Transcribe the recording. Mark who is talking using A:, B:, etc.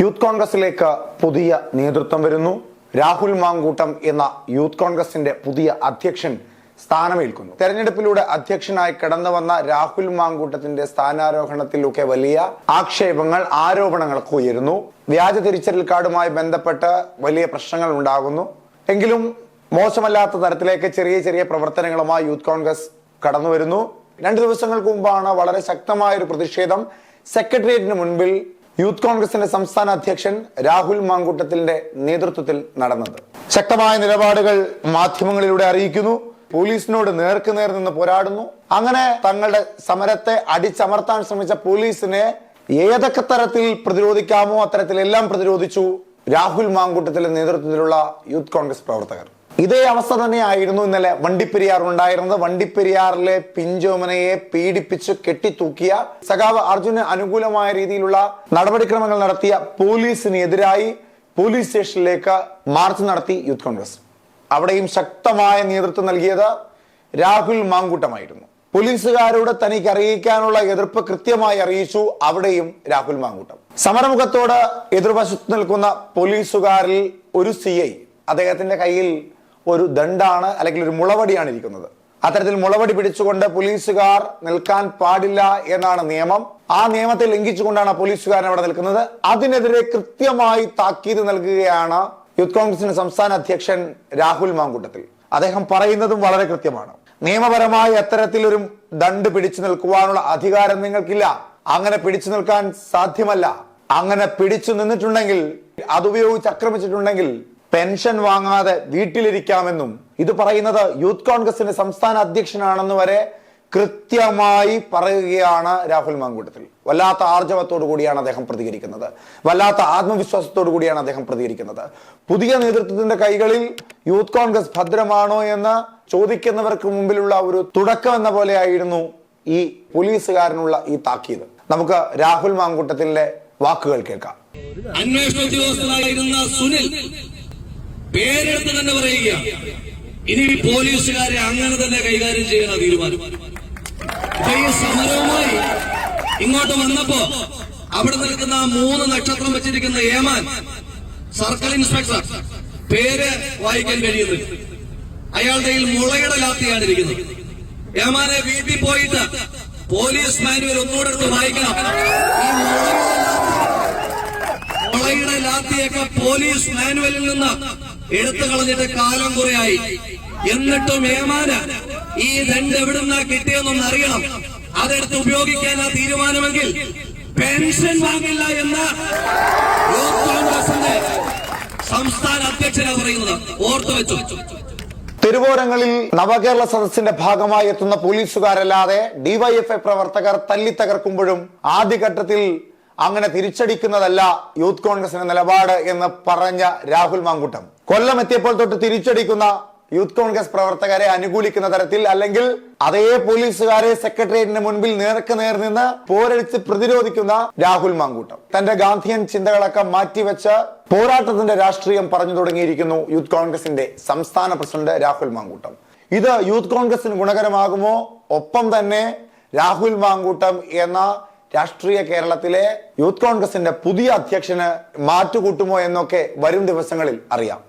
A: Youth കോൺഗ്രസിലേക്ക് പുതിയ നേതൃത്വം വരുന്നു. രാഹുൽ മാങ്കൂട്ടം എന്ന യൂത്ത് കോൺഗ്രസിന്റെ പുതിയ അധ്യക്ഷൻ സ്ഥാനമേൽക്കുന്നു. തെരഞ്ഞെടുപ്പിലൂടെ അധ്യക്ഷനായി കടന്നു വന്ന രാഹുൽ മാങ്കൂട്ടത്തിന്റെ സ്ഥാനാരോഹണത്തിലൊക്കെ വലിയ ആക്ഷേപങ്ങൾ, ആരോപണങ്ങളൊക്കെ ഉയരുന്നു. വ്യാജ തിരിച്ചറിയൽ കാർഡുമായി ബന്ധപ്പെട്ട് വലിയ പ്രശ്നങ്ങൾ ഉണ്ടാകുന്നു. എങ്കിലും മോശമല്ലാത്ത തരത്തിലേക്ക് ചെറിയ ചെറിയ പ്രവർത്തനങ്ങളുമായി യൂത്ത് കോൺഗ്രസ് കടന്നു വരുന്നു. 2 ദിവസങ്ങൾക്ക് മുമ്പാണ് വളരെ ശക്തമായ ഒരു പ്രതിഷേധം സെക്രട്ടേറിയറ്റിന് മുൻപിൽ യൂത്ത് കോൺഗ്രസിന്റെ സംസ്ഥാന അധ്യക്ഷൻ രാഹുൽ മാങ്കൂട്ടത്തിന്റെ നേതൃത്വത്തിൽ നടന്നത്. ശക്തമായ നിലപാടുകൾ മാധ്യമങ്ങളിലൂടെ അറിയിക്കുന്നു. പോലീസിനോട് നേർക്കുനേർ നിന്ന് പോരാടുന്നു. അങ്ങനെ തങ്ങളുടെ സമരത്തെ അടിച്ചമർത്താൻ ശ്രമിച്ച പോലീസിനെ ഏതൊക്കെ തരത്തിൽ പ്രതിരോധിക്കാമോ അത്തരത്തിലെല്ലാം പ്രതിരോധിച്ചു രാഹുൽ മാങ്കൂട്ടത്തിന്റെ നേതൃത്വത്തിലുള്ള യൂത്ത് കോൺഗ്രസ് പ്രവർത്തകർ. ഇതേ അവസ്ഥ തന്നെയായിരുന്നു ഇന്നലെ വണ്ടിപ്പെരിയാർ ഉണ്ടായിരുന്നത്. വണ്ടിപ്പെരിയാറിലെ പിഞ്ചോമനയെ പീഡിപ്പിച്ച് കെട്ടിത്തൂക്കിയ സഖാവ് അർജുന് അനുകൂലമായ രീതിയിലുള്ള നടപടിക്രമങ്ങൾ നടത്തിയ പോലീസിനെതിരായി പോലീസ് സ്റ്റേഷനിലേക്ക് മാർച്ച് നടത്തി യൂത്ത് കോൺഗ്രസ്. അവിടെയും ശക്തമായ നേതൃത്വം നൽകിയത് രാഹുൽ മാങ്കൂട്ടമായിരുന്നു. പോലീസുകാരോട് തനിക്ക് അറിയിക്കാനുള്ള എതിർപ്പ് കൃത്യമായി അറിയിച്ചു അവിടെയും രാഹുൽ മാങ്കൂട്ടം. സമരമുഖത്തോട് എതിർവശത്ത് നിൽക്കുന്ന പോലീസുകാരിൽ ഒരു CI, അദ്ദേഹത്തിന്റെ കയ്യിൽ ഒരു ദണ്ഡാണ് അല്ലെങ്കിൽ ഒരു മുളവടിയാണ് ഇരിക്കുന്നത്. അത്തരത്തിൽ മുളവടി പിടിച്ചുകൊണ്ട് പോലീസുകാർ നിൽക്കാൻ പാടില്ല എന്നാണ് നിയമം. ആ നിയമത്തെ ലംഘിച്ചുകൊണ്ടാണ് പോലീസുകാരൻ അവിടെ നിൽക്കുന്നത്. അതിനെതിരെ കൃത്യമായി താക്കീത് നൽകുകയാണ് യൂത്ത് കോൺഗ്രസിന്റെ സംസ്ഥാന അധ്യക്ഷൻ രാഹുൽ മാങ്കൂട്ടത്തിൽ. അദ്ദേഹം പറയുന്നതും വളരെ കൃത്യമാണ്. നിയമപരമായി അത്തരത്തിലൊരു ദണ്ഡ് പിടിച്ചു നിൽക്കുവാനുള്ള അധികാരം നിങ്ങൾക്കില്ല. അങ്ങനെ പിടിച്ചു നിൽക്കാൻ സാധ്യമല്ല. അങ്ങനെ പിടിച്ചു നിന്നിട്ടുണ്ടെങ്കിൽ, അതുപയോഗിച്ച് ആക്രമിച്ചിട്ടുണ്ടെങ്കിൽ പെൻഷൻ വാങ്ങാതെ വീട്ടിലിരിക്കാമെന്നും ഇത് പറയുന്നത് യൂത്ത് കോൺഗ്രസിന്റെ സംസ്ഥാന അധ്യക്ഷനാണെന്ന് വരെ കൃത്യമായി പറയുകയാണ് രാഹുൽ മാങ്കൂട്ടത്തിൽ. വല്ലാത്ത ആർജവത്തോടു കൂടിയാണ് അദ്ദേഹം പ്രതികരിക്കുന്നത്. വല്ലാത്ത ആത്മവിശ്വാസത്തോടു കൂടിയാണ് അദ്ദേഹം പ്രതികരിക്കുന്നത്. പുതിയ നേതൃത്വത്തിന്റെ കൈകളിൽ യൂത്ത് കോൺഗ്രസ് ഭദ്രമാണോ എന്ന് ചോദിക്കുന്നവർക്ക് മുമ്പിലുള്ള ഒരു തുടക്കം എന്ന പോലെയായിരുന്നു ഈ പോലീസുകാരനുള്ള ഈ താക്കീത്. നമുക്ക് രാഹുൽ മാങ്കൂട്ടത്തിന്റെ വാക്കുകൾ കേൾക്കാം.
B: അന്വേഷണ ഉദ്യോഗസ്ഥനായിരുന്ന സുനിൽ പേരെടുത്ത് തന്നെ പറയുക, ഇനി പോലീസുകാരെ അങ്ങനെ തന്നെ കൈകാര്യം ചെയ്യുന്ന തീരുമാനം. ഈ സമരവുമായി ഇങ്ങോട്ട് വന്നപ്പോ അവിടെ നിൽക്കുന്ന 3 നക്ഷത്രം വെച്ചിരിക്കുന്ന ഏമാൻ സർക്കിൾ ഇൻസ്പെക്ടർ, പേര് വായിക്കാൻ കഴിയുന്നില്ല. അയാളുടെ മുളയുടെ ലാത്തിയാണ് ഇരിക്കുന്നത്. ഏമാനെ വീട്ടിൽ പോയിട്ട് പോലീസ് മാനുവൽ ഒന്നുകൂടെ എടുത്ത് വായിക്കണം. ഈ മുളയുടെ ലാത്തിയൊക്കെ പോലീസ് മാനുവലിൽ നിന്ന് എടുത്തു കളഞ്ഞിട്ട് കാലം കുറയായി. എന്നിട്ടും ഏമാന് ഈ ദണ്ഡ് എവിടുന്നാ കിട്ടിയെന്നൊന്ന് അറിയണം. അതെടുത്ത് ഉപയോഗിക്കാനാ തീരുമാനമെങ്കിൽ പെൻഷൻ വാങ്ങില്ല എന്ന് യൂത്ത് കോൺഗ്രസിന്റെ സംസ്ഥാന അധ്യക്ഷനാ പറയുന്നത്. ഓർത്തു വെച്ചു.
A: തെരുവോരങ്ങളിൽ നവകേരള സദസ്സിന്റെ ഭാഗമായി എത്തുന്ന പോലീസുകാരല്ലാതെ DYFI പ്രവർത്തകർ തല്ലിത്തകർക്കുമ്പോഴും ആദ്യഘട്ടത്തിൽ അങ്ങനെ തിരിച്ചടിക്കുന്നതല്ല യൂത്ത് കോൺഗ്രസിന്റെ നിലപാട് എന്ന് പറഞ്ഞ രാഹുൽ മാങ്കൂട്ടം കൊല്ലം എത്തിയപ്പോൾ തൊട്ട് തിരിച്ചടിക്കുന്ന യൂത്ത് കോൺഗ്രസ് പ്രവർത്തകരെ അനുകൂലിക്കുന്ന തരത്തിൽ, അല്ലെങ്കിൽ അതേ പോലീസുകാരെ സെക്രട്ടേറിയറ്റിന് മുൻപിൽ നേർക്കുനേർ നിന്ന് പോരടിച്ച് പ്രതിരോധിക്കുന്ന രാഹുൽ മാങ്കൂട്ടം തന്റെ ഗാന്ധിയൻ ചിന്തകളൊക്കെ മാറ്റിവെച്ച് പോരാട്ടത്തിന്റെ രാഷ്ട്രീയം പറഞ്ഞു തുടങ്ങിയിരിക്കുന്നു യൂത്ത് കോൺഗ്രസിന്റെ സംസ്ഥാന പ്രസിഡന്റ് രാഹുൽ മാങ്കൂട്ടം. ഇത് യൂത്ത് കോൺഗ്രസിന് ഗുണകരമാകുമോ? ഒപ്പം തന്നെ രാഹുൽ മാങ്കൂട്ടം എന്ന രാഷ്ട്രീയ കേരളത്തിലെ യൂത്ത് കോൺഗ്രസിന്റെ പുതിയ അധ്യക്ഷന് മാറ്റുകൂട്ടുമോ എന്നൊക്കെ വരും ദിവസങ്ങളിൽ അറിയാം.